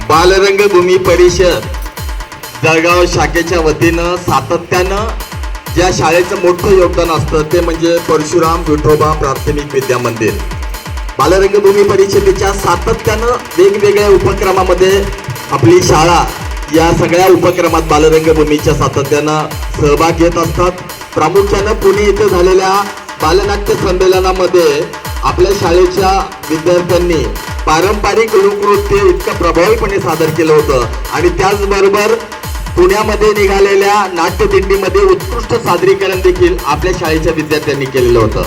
बालरंगभूमी परिषद जळगाव शाखेच्या वतीनं सातत्यानं ज्या शाळेचं मोठं योगदान असतं ते म्हणजे परशुराम विठोबा प्राथमिक विद्या मंदिर. बालरंगभूमी परिषदेच्या सातत्यानं वेगवेगळ्या उपक्रमामध्ये आपली शाळा या सगळ्या उपक्रमात बालरंगभूमीच्या सातत्यानं सहभाग घेत असतात. प्रामुख्यानं पुणे येथे झालेल्या बालनाट्य संमेलनामध्ये आपल्या शाळेच्या विद्यार्थ्यांनी पारंपरिक लोकनृत्य इतकं प्रभावीपणे सादर केलं होतं आणि त्याचबरोबर पुण्यामध्ये निघालेल्या नाट्यदिंडीमध्ये उत्कृष्ट सादरीकरण देखील आपल्या शाळेच्या विद्यार्थ्यांनी केलेलं होतं.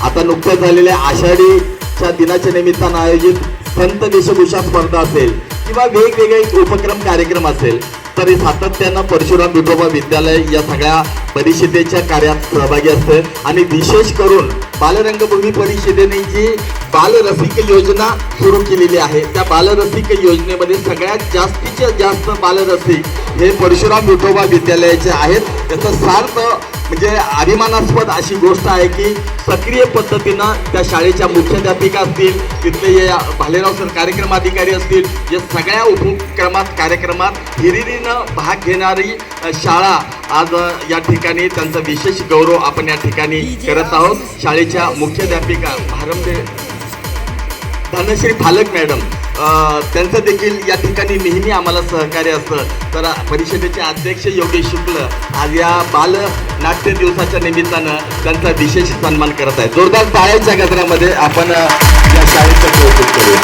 आता नुकत्याच झालेल्या आषाढीच्या दिनाच्या निमित्तानं आयोजित संत वेशभूषा स्पर्धा असेल किंवा वेगवेगळे उपक्रम कार्यक्रम असेल तरी सातत्यानं परशुराम विठोबा विद्यालय या सगळ्या परिषदेच्या कार्यात सहभागी असते. आणि विशेष करून बालरंगभूमी परिषदेने जी बालरसिक योजना सुरू केलेली आहे त्या बालरसिक योजनेमध्ये सगळ्यात जास्तीत जास्त बालरसिक हे परशुराम विठोबा विद्यालयाचे आहेत. त्याचं सार्थ म्हणजे अभिमानास्पद अशी गोष्ट आहे की सक्रिय पद्धतीनं त्या शाळेच्या मुख्याध्यापिका असतील, तिथले भालेराव सर कार्यक्रम अधिकारी असतील, या सगळ्या उपक्रमात कार्यक्रमात हिरिरीनं भाग घेणारी शाळा आज या ठिकाणी त्यांचा विशेष गौरव आपण या ठिकाणी करत आहोत. शाळेच्या मुख्याध्यापिका धनश्री फालक मॅडम त्यांचं देखील या ठिकाणी नेहमी आम्हाला सहकार्य असतं. तर परिषदेचे अध्यक्ष योगेश शुक्ल आज या बाल नाट्य दिवसाच्या निमित्तानं त्यांचा विशेष सन्मान करत आहे. जोरदार टाळ्यांच्या गजरामध्ये आपण या शाळेचं कौतुक करूया.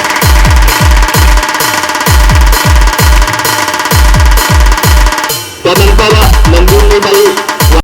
त्यानंतर नंदुरबाई